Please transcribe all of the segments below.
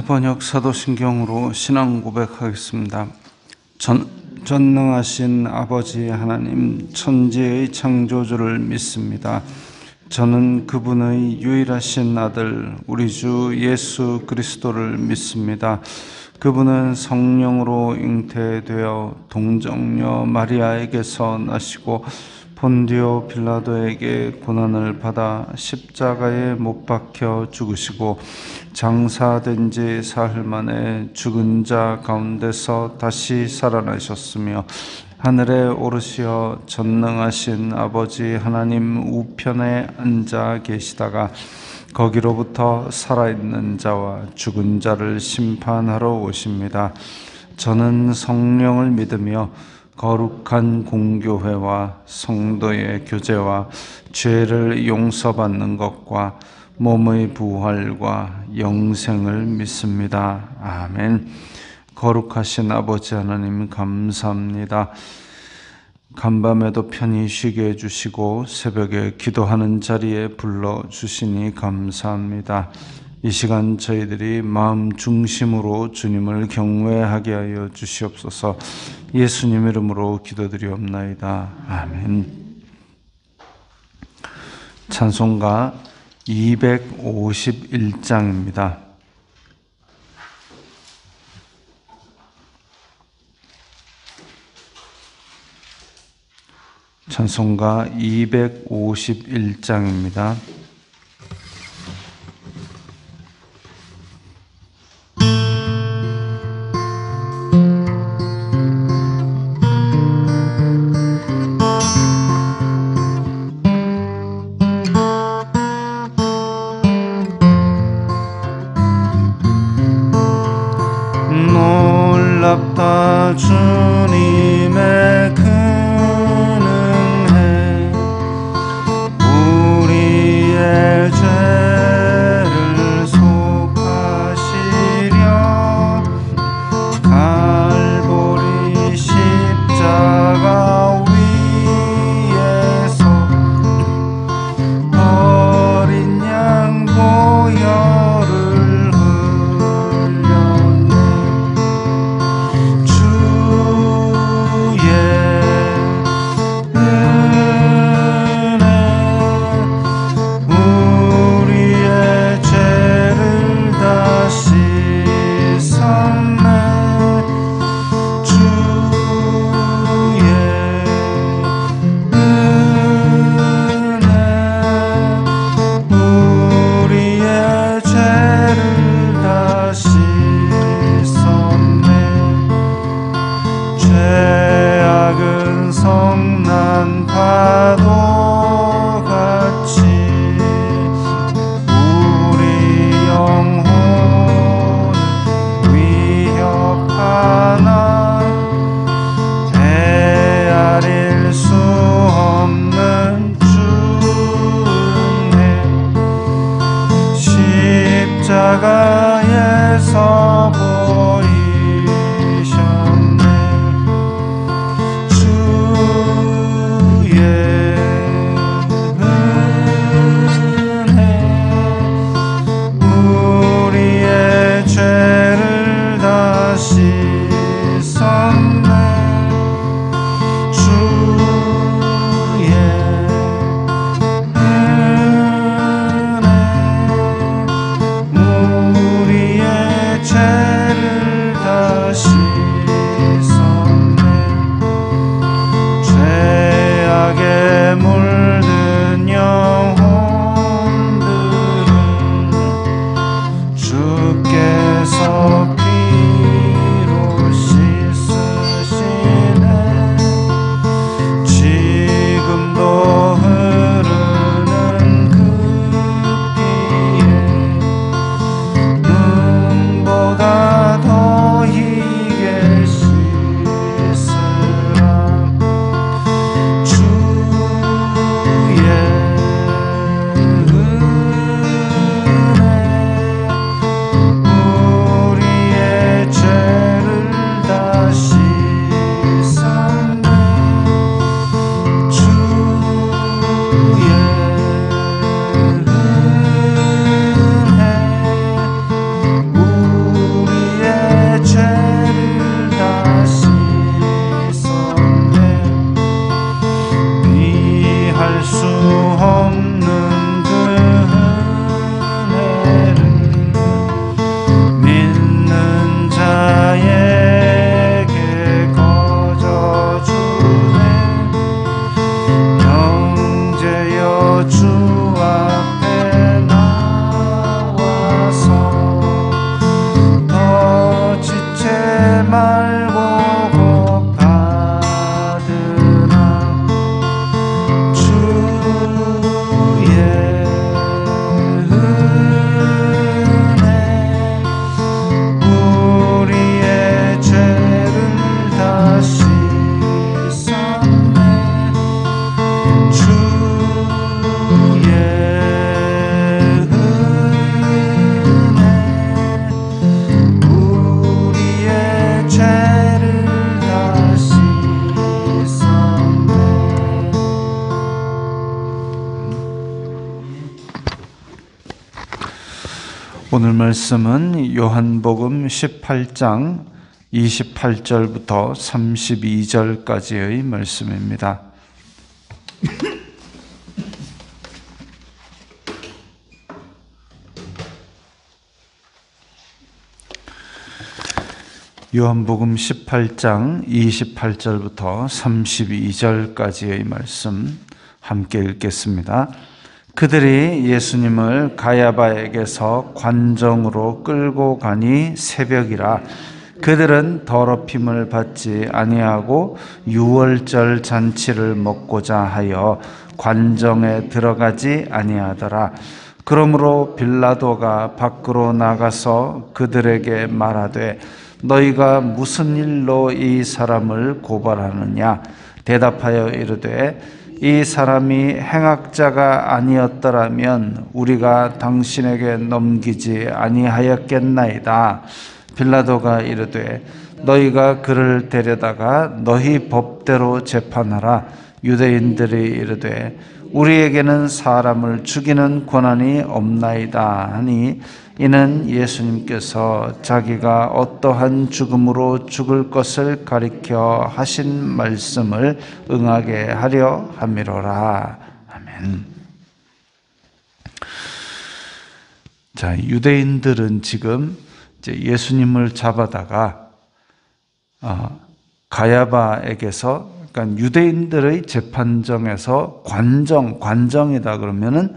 번역 사도신경으로 신앙 고백하겠습니다. 전능하신 아버지 하나님, 천지의 창조주를 믿습니다. 저는 그분의 유일하신 아들 우리 주 예수 그리스도를 믿습니다. 그분은 성령으로 잉태되어 동정녀 마리아에게서 나시고 본디오 빌라도에게 고난을 받아 십자가에 못 박혀 죽으시고 장사된 지 사흘 만에 죽은 자 가운데서 다시 살아나셨으며 하늘에 오르시어 전능하신 아버지 하나님 우편에 앉아 계시다가 거기로부터 살아있는 자와 죽은 자를 심판하러 오십니다. 저는 성령을 믿으며 거룩한 공교회와 성도의 교제와 죄를 용서받는 것과 몸의 부활과 영생을 믿습니다. 아멘. 거룩하신 아버지 하나님 감사합니다. 간밤에도 편히 쉬게 해주시고 새벽에 기도하는 자리에 불러주시니 감사합니다. 이 시간 저희들이 마음 중심으로 주님을 경외하게 하여 주시옵소서. 예수님 이름으로 기도드리옵나이다. 아멘. 찬송가 251장입니다. 찬송가 251장입니다. 놀랍다 주님의 근은혜, 우리의 죄를 속하시려 갈보리 십자가 위에서 어린 양 보혈을 성난 파도같이 우리 영혼을 위협하나 헤아릴 수 없는 주은혜, 십자가에서 우리의 죄 수 없는 그 은혜를 믿는 자에게 거저 주네. 형제여 주 앞에 나와서 더 지체 말고 곧 받으라. 주의 은혜 우리의 죄를 다 씻었네. 주의 은혜 우리의 죄를 다 씻었네. 오늘 말씀은 요한복음 18장 28절부터 32절까지의 말씀입니다. 요한복음 18장 28절부터 32절까지의 말씀 함께 읽겠습니다. 그들이 예수님을 가야바에게서 관정으로 끌고 가니 새벽이라. 그들은 더럽힘을 받지 아니하고 유월절 잔치를 먹고자 하여 관정에 들어가지 아니하더라. 그러므로 빌라도가 밖으로 나가서 그들에게 말하되 너희가 무슨 일로 이 사람을 고발하느냐? 대답하여 이르되 이 사람이 행악자가 아니었더라면 우리가 당신에게 넘기지 아니하였겠나이다. 빌라도가 이르되 너희가 그를 데려다가 너희 법대로 재판하라. 유대인들이 이르되 우리에게는 사람을 죽이는 권한이 없나이다 하니 이는 예수님께서 자기가 어떠한 죽음으로 죽을 것을 가리켜 하신 말씀을 응하게 하려 함이로라. 아멘. 자, 유대인들은 지금 이제 예수님을 잡아다가 가야바에게서, 그러니까 유대인들의 재판정에서 관정이다 그러면은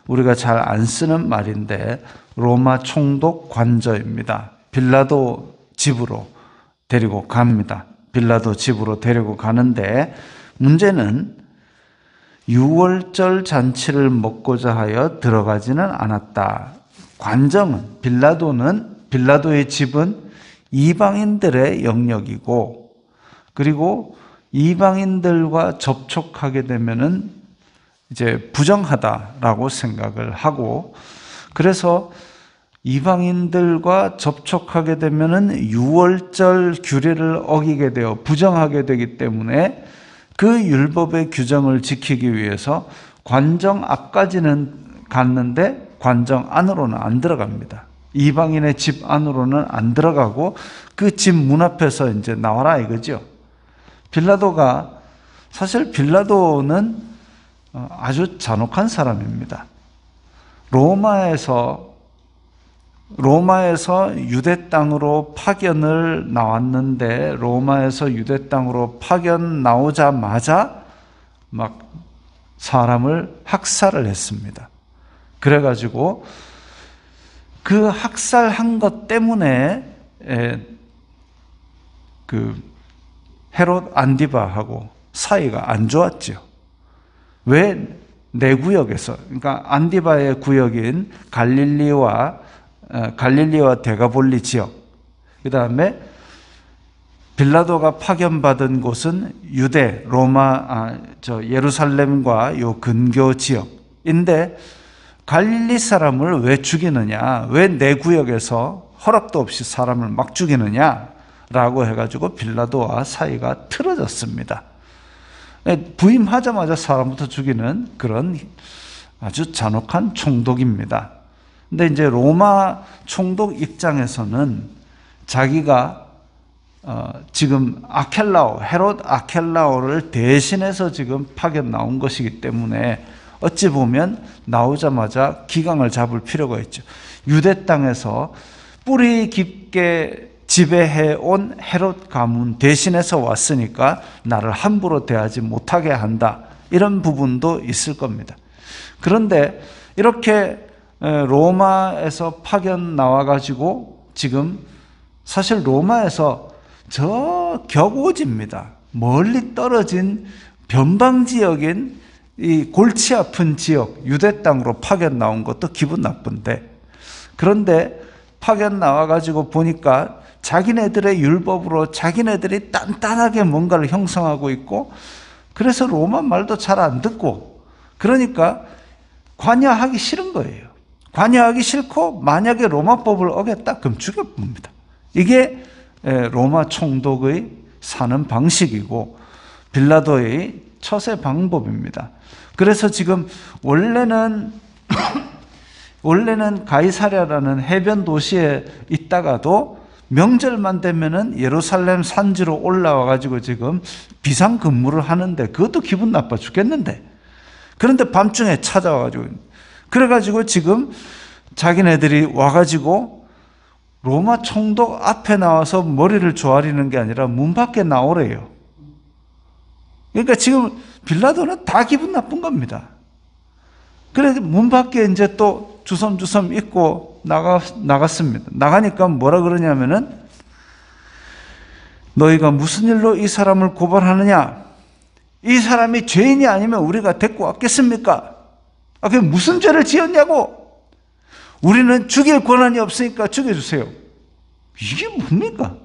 우리가 잘 안 쓰는 말인데 로마 총독 관저입니다. 빌라도 집으로 데리고 갑니다. 빌라도 집으로 데리고 가는데 문제는 유월절 잔치를 먹고자 하여 들어가지는 않았다. 관정은, 빌라도의 집은 이방인들의 영역이고, 그리고 이방인들과 접촉하게 되면은 이제 부정하다라고 생각을 하고, 그래서 이방인들과 접촉하게 되면은 유월절 규례를 어기게 되어 부정하게 되기 때문에 그 율법의 규정을 지키기 위해서 관정 앞까지는 갔는데 관정 안으로는 안 들어갑니다. 이방인의 집 안으로는 안 들어가고 그 집 문 앞에서 이제 나와라 이거죠. 사실 빌라도는 아주 잔혹한 사람입니다. 로마에서 유대 땅으로 파견을 나왔는데 로마에서 유대 땅으로 파견 나오자마자 막 사람을 학살을 했습니다. 그래가지고 그 학살한 것 때문에 그 헤롯 안디바하고 사이가 안 좋았죠. 왜? 내 구역에서, 그러니까 안디바의 구역인 갈릴리와 데가볼리 지역, 그 다음에 빌라도가 파견받은 곳은 유대, 예루살렘과 요 근교 지역인데 갈릴리 사람을 왜 죽이느냐? 왜 내 구역에서 허락도 없이 사람을 막 죽이느냐? 라고 해가지고 빌라도와 사이가 틀어졌습니다. 부임하자마자 사람부터 죽이는 그런 아주 잔혹한 총독입니다. 근데 이제 로마 총독 입장에서는 자기가 지금 헤롯 아켈라오를 대신해서 지금 파견 나온 것이기 때문에 어찌 보면 나오자마자 기강을 잡을 필요가 있죠. 유대 땅에서 뿌리 깊게 지배해온 헤롯 가문 대신해서 왔으니까 나를 함부로 대하지 못하게 한다. 이런 부분도 있을 겁니다. 그런데 이렇게 로마에서 파견 나와가지고 지금 사실 로마에서 저 격오지입니다. 멀리 떨어진 변방 지역인 이 골치 아픈 지역 유대 땅으로 파견 나온 것도 기분 나쁜데, 그런데 파견 나와가지고 보니까 자기네들의 율법으로 자기네들이 단단하게 뭔가를 형성하고 있고, 그래서 로마 말도 잘 안 듣고, 그러니까 관여하기 싫은 거예요. 관여하기 싫고 만약에 로마법을 어겼다 그럼 죽여봅니다. 이게 로마 총독의 사는 방식이고 빌라도의 처세 방법입니다. 그래서 지금 원래는 가이사랴라는 해변 도시에 있다가도 명절만 되면은 예루살렘 산지로 올라와 가지고 지금 비상 근무를 하는데 그것도 기분 나빠 죽겠는데, 그런데 밤중에 찾아와 가지고, 그래 가지고 지금 자기네들이 와 가지고 로마 총독 앞에 나와서 머리를 조아리는 게 아니라 문 밖에 나오래요. 그러니까 지금 빌라도는 다 기분 나쁜 겁니다. 그래서 문 밖에 이제 또 주섬주섬 입고 나갔습니다. 나가니까 뭐라 그러냐면은, 너희가 무슨 일로 이 사람을 고발하느냐? 이 사람이 죄인이 아니면 우리가 데리고 왔겠습니까? 그게 무슨 죄를 지었냐고? 우리는 죽일 권한이 없으니까 죽여주세요. 이게 뭡니까?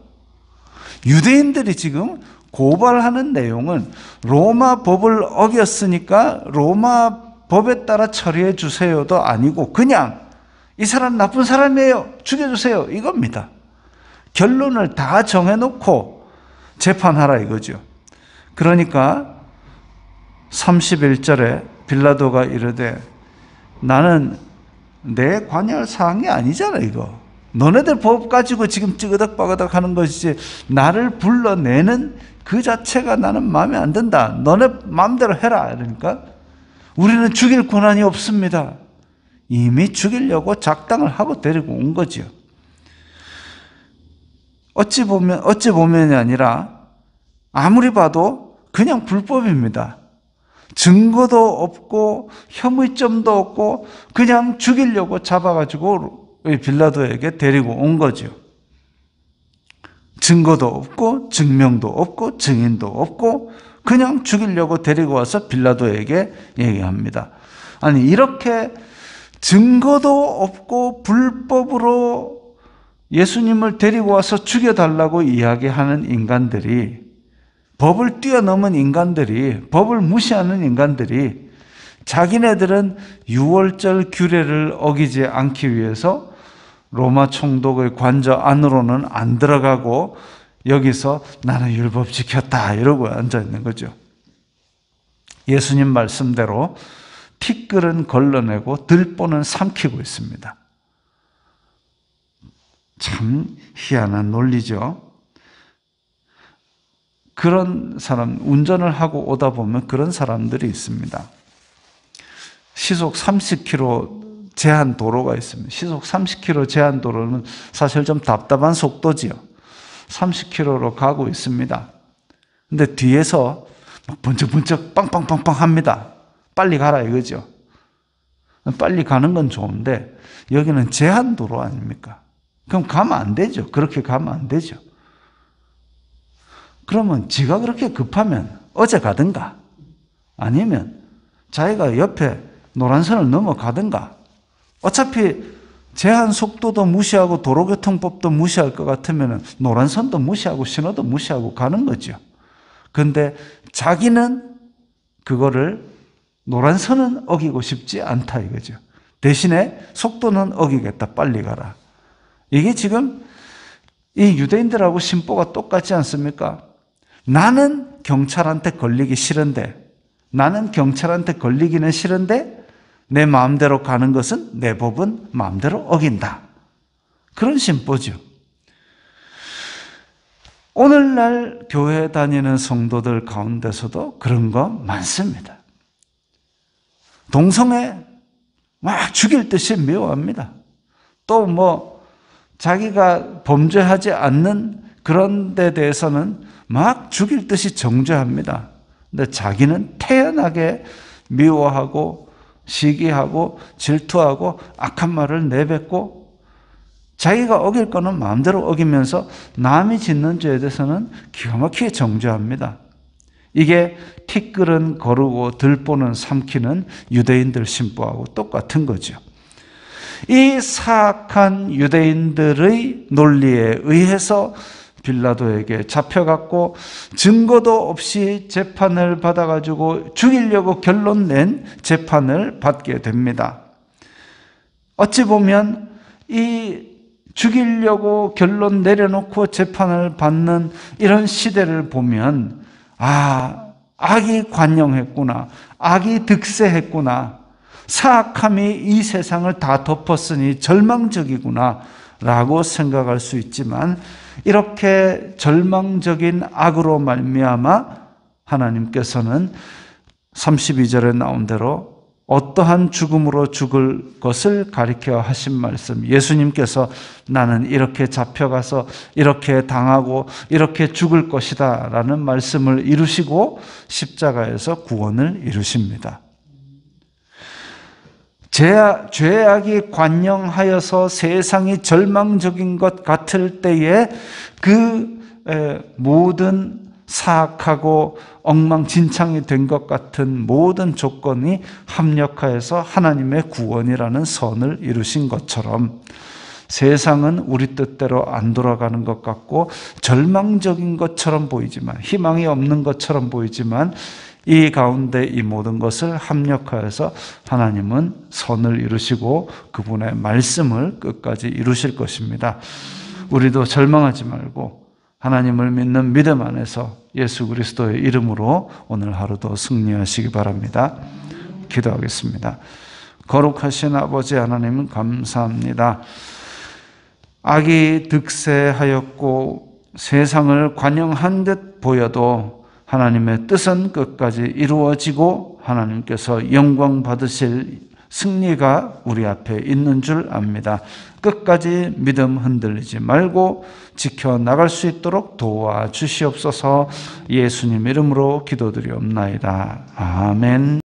유대인들이 지금 고발하는 내용은 로마 법을 어겼으니까 로마 법에 따라 처리해 주세요도 아니고 그냥 이 사람 나쁜 사람이에요, 죽여주세요, 이겁니다. 결론을 다 정해놓고 재판하라 이거죠. 그러니까 31절에 빌라도가 이르되, 나는 내 관여할 사항이 아니잖아 이거. 너네들 법 가지고 지금 찌그덕빠그덕 하는 것이지 나를 불러내는 그 자체가 나는 마음에 안 든다. 너네 마음대로 해라. 그러니까 우리는 죽일 권한이 없습니다. 이미 죽이려고 작당을 하고 데리고 온 거죠. 어찌 보면이 아니라 아무리 봐도 그냥 불법입니다. 증거도 없고 혐의점도 없고 그냥 죽이려고 잡아가지고 빌라도에게 데리고 온 거죠. 증거도 없고 증명도 없고 증인도 없고 그냥 죽이려고 데리고 와서 빌라도에게 얘기합니다. 아니, 이렇게 증거도 없고 불법으로 예수님을 데리고 와서 죽여달라고 이야기하는 인간들이, 법을 뛰어넘은 인간들이, 법을 무시하는 인간들이 자기네들은 유월절 규례를 어기지 않기 위해서 로마 총독의 관저 안으로는 안 들어가고 여기서 나는 율법 지켰다 이러고 앉아있는 거죠. 예수님 말씀대로 티끌은 걸러내고 들보는 삼키고 있습니다. 참 희한한 논리죠. 그런 사람, 운전을 하고 오다 보면 그런 사람들이 있습니다. 시속 30km 제한 도로가 있습니다. 시속 30km 제한 도로는 사실 좀 답답한 속도지요. 30km로 가고 있습니다. 근데 뒤에서 막 번쩍번쩍 빵빵빵빵 합니다. 빨리 가라 이거죠. 빨리 가는 건 좋은데 여기는 제한 도로 아닙니까? 그럼 가면 안 되죠. 그렇게 가면 안 되죠. 그러면 지가 그렇게 급하면 어제 가든가 아니면 자기가 옆에 노란선을 넘어가든가, 어차피 제한 속도도 무시하고 도로교통법도 무시할 것 같으면 노란선도 무시하고 신호도 무시하고 가는 거죠. 그런데 자기는 그거를 노란선은 어기고 싶지 않다 이거죠. 대신에 속도는 어기겠다, 빨리 가라. 이게 지금 이 유대인들하고 신보가 똑같지 않습니까? 나는 경찰한테 걸리기 싫은데, 나는 경찰한테 걸리기는 싫은데 내 마음대로 가는 것은 내 법은 마음대로 어긴다. 그런 신보죠. 오늘날 교회 다니는 성도들 가운데서도 그런 거 많습니다. 동성애 막 죽일 듯이 미워합니다. 또 뭐 자기가 범죄하지 않는 그런 데 대해서는 막 죽일 듯이 정죄합니다. 근데 자기는 태연하게 미워하고 시기하고 질투하고 악한 말을 내뱉고 자기가 어길 거는 마음대로 어기면서 남이 짓는 죄에 대해서는 기가 막히게 정죄합니다. 이게 티끌은 거르고 들보는 삼키는 유대인들 신부하고 똑같은 거죠. 이 사악한 유대인들의 논리에 의해서 빌라도에게 잡혀갔고 증거도 없이 재판을 받아가지고 죽이려고 결론 낸 재판을 받게 됩니다. 어찌 보면 이 죽이려고 결론 내려놓고 재판을 받는 이런 시대를 보면 악이 관영했구나, 악이 득세했구나, 사악함이 이 세상을 다 덮었으니 절망적이구나 라고 생각할 수 있지만 이렇게 절망적인 악으로 말미암아 하나님께서는 32절에 나온 대로 어떠한 죽음으로 죽을 것을 가리켜 하신 말씀, 예수님께서 나는 이렇게 잡혀가서 이렇게 당하고 이렇게 죽을 것이다 라는 말씀을 이루시고 십자가에서 구원을 이루십니다. 죄악이 관영하여서 세상이 절망적인 것 같을 때에 그 모든 사악하고 엉망진창이 된 것 같은 모든 조건이 합력하여서 하나님의 구원이라는 선을 이루신 것처럼 세상은 우리 뜻대로 안 돌아가는 것 같고 절망적인 것처럼 보이지만, 희망이 없는 것처럼 보이지만 이 가운데 이 모든 것을 합력하여서 하나님은 선을 이루시고 그분의 말씀을 끝까지 이루실 것입니다. 우리도 절망하지 말고 하나님을 믿는 믿음 안에서 예수 그리스도의 이름으로 오늘 하루도 승리하시기 바랍니다. 기도하겠습니다. 거룩하신 아버지 하나님 감사합니다. 악이 득세하였고 세상을 관영한 듯 보여도 하나님의 뜻은 끝까지 이루어지고 하나님께서 영광 받으실 승리가 우리 앞에 있는 줄 압니다. 끝까지 믿음 흔들리지 말고 지켜나갈 수 있도록 도와주시옵소서. 예수님 이름으로 기도드리옵나이다. 아멘.